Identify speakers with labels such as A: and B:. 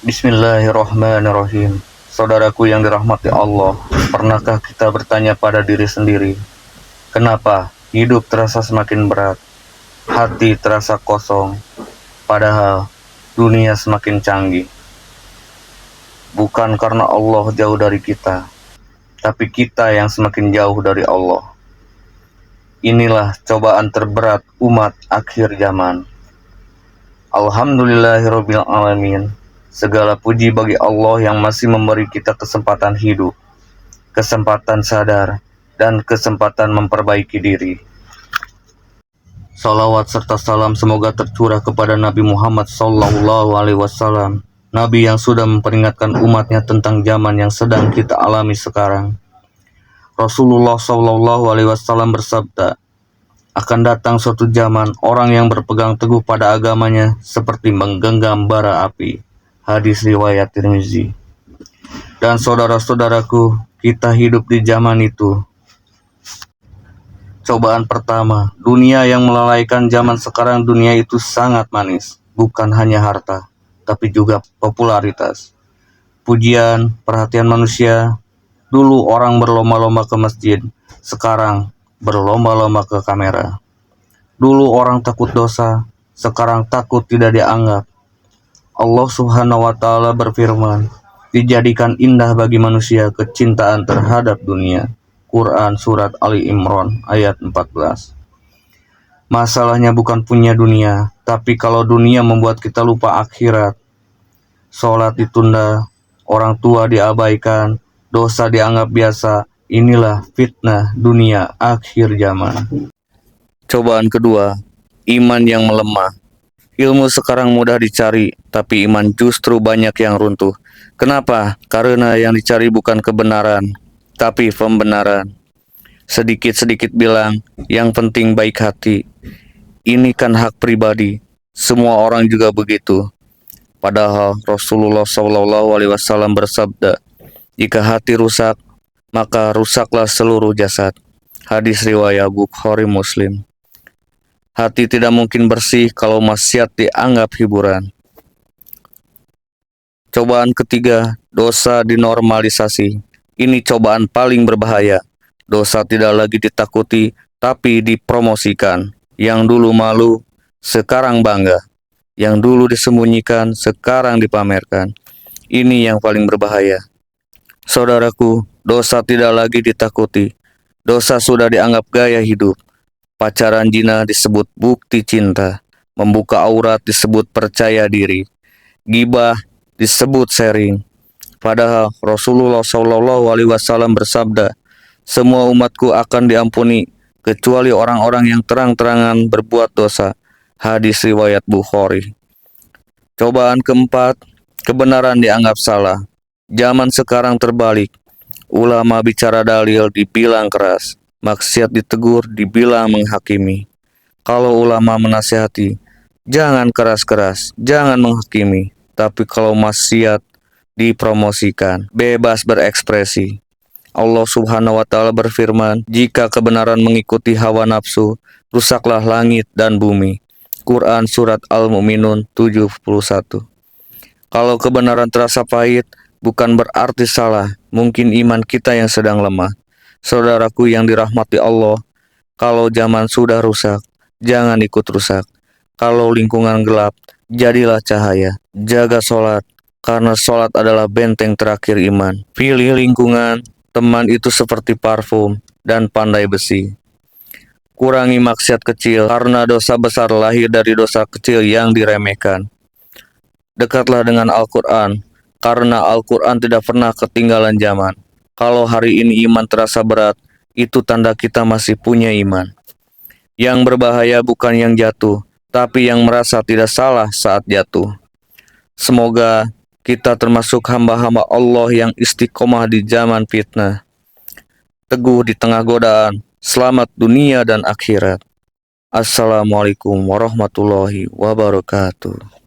A: Bismillahirrahmanirrahim. Saudaraku yang dirahmati Allah, pernahkah kita bertanya pada diri sendiri, kenapa hidup terasa semakin berat, hati terasa kosong, padahal dunia semakin canggih? Bukan karena Allah jauh dari kita, tapi kita yang semakin jauh dari Allah. Inilah cobaan terberat umat akhir zaman. Alhamdulillahirabbil alamin. Segala puji bagi Allah yang masih memberi kita kesempatan hidup, kesempatan sadar, dan kesempatan memperbaiki diri. Salawat serta salam semoga tercurah kepada Nabi Muhammad SAW, Nabi yang sudah memperingatkan umatnya tentang zaman yang sedang kita alami sekarang. Rasulullah SAW bersabda, akan datang suatu zaman orang yang berpegang teguh pada agamanya seperti menggenggam bara api. Hadis riwayat Tirmizi. Dan saudara-saudaraku, kita hidup di zaman itu. Cobaan pertama, dunia yang melalaikan zaman sekarang. Dunia itu sangat manis, bukan hanya harta, tapi juga popularitas, pujian, perhatian manusia. Dulu orang berlomba-lomba ke masjid, sekarang berlomba-lomba ke kamera. Dulu orang takut dosa, sekarang takut tidak dianggap. Allah Subhanahu wa Ta'ala berfirman, dijadikan indah bagi manusia kecintaan terhadap dunia. Quran Surat Ali Imran ayat 14. Masalahnya bukan punya dunia, tapi kalau dunia membuat kita lupa akhirat. Sholat ditunda, orang tua diabaikan, dosa dianggap biasa. Inilah fitnah dunia akhir zaman. Cobaan kedua, iman yang melemah. Ilmu sekarang mudah dicari, tapi iman justru banyak yang runtuh. Kenapa? Karena yang dicari bukan kebenaran, tapi pembenaran. Sedikit-sedikit bilang, yang penting baik hati. Ini kan hak pribadi, semua orang juga begitu. Padahal Rasulullah SAW bersabda, jika hati rusak, maka rusaklah seluruh jasad. Hadis riwayat Bukhari Muslim. Hati tidak mungkin bersih kalau maksiat dianggap hiburan. Cobaan ketiga, dosa dinormalisasi. Ini cobaan paling berbahaya. Dosa tidak lagi ditakuti, tapi dipromosikan. Yang dulu malu, sekarang bangga. Yang dulu disembunyikan, sekarang dipamerkan. Ini yang paling berbahaya. Saudaraku, dosa tidak lagi ditakuti. Dosa sudah dianggap gaya hidup. Pacaran zina disebut bukti cinta, membuka aurat disebut percaya diri, ghibah disebut sharing. Padahal Rasulullah SAW bersabda, semua umatku akan diampuni kecuali orang-orang yang terang-terangan berbuat dosa. Hadis riwayat Bukhari. Cobaan keempat, kebenaran dianggap salah. Zaman sekarang terbalik. Ulama bicara dalil dibilang keras. Maksiat ditegur, dibilang menghakimi. Kalau ulama menasihati, jangan keras-keras, jangan menghakimi. Tapi kalau maksiat dipromosikan, bebas berekspresi. Allah Subhanahu wa Ta'ala berfirman, jika kebenaran mengikuti hawa nafsu, rusaklah langit dan bumi. Quran Surat Al-Mu'minun 71. Kalau kebenaran terasa pahit, bukan berarti salah, mungkin iman kita yang sedang lemah. Saudaraku yang dirahmati Allah, kalau zaman sudah rusak, jangan ikut rusak. Kalau lingkungan gelap, jadilah cahaya. Jaga sholat, karena sholat adalah benteng terakhir iman. Pilih lingkungan, teman itu seperti parfum, dan pandai besi. Kurangi maksiat kecil, karena dosa besar lahir dari dosa kecil yang diremehkan. Dekatlah dengan Al-Quran, karena Al-Quran tidak pernah ketinggalan zaman. Kalau hari ini iman terasa berat, itu tanda kita masih punya iman. Yang berbahaya bukan yang jatuh, tapi yang merasa tidak salah saat jatuh. Semoga kita termasuk hamba-hamba Allah yang istiqomah di zaman fitnah, teguh di tengah godaan, selamat dunia dan akhirat. Assalamualaikum warahmatullahi wabarakatuh.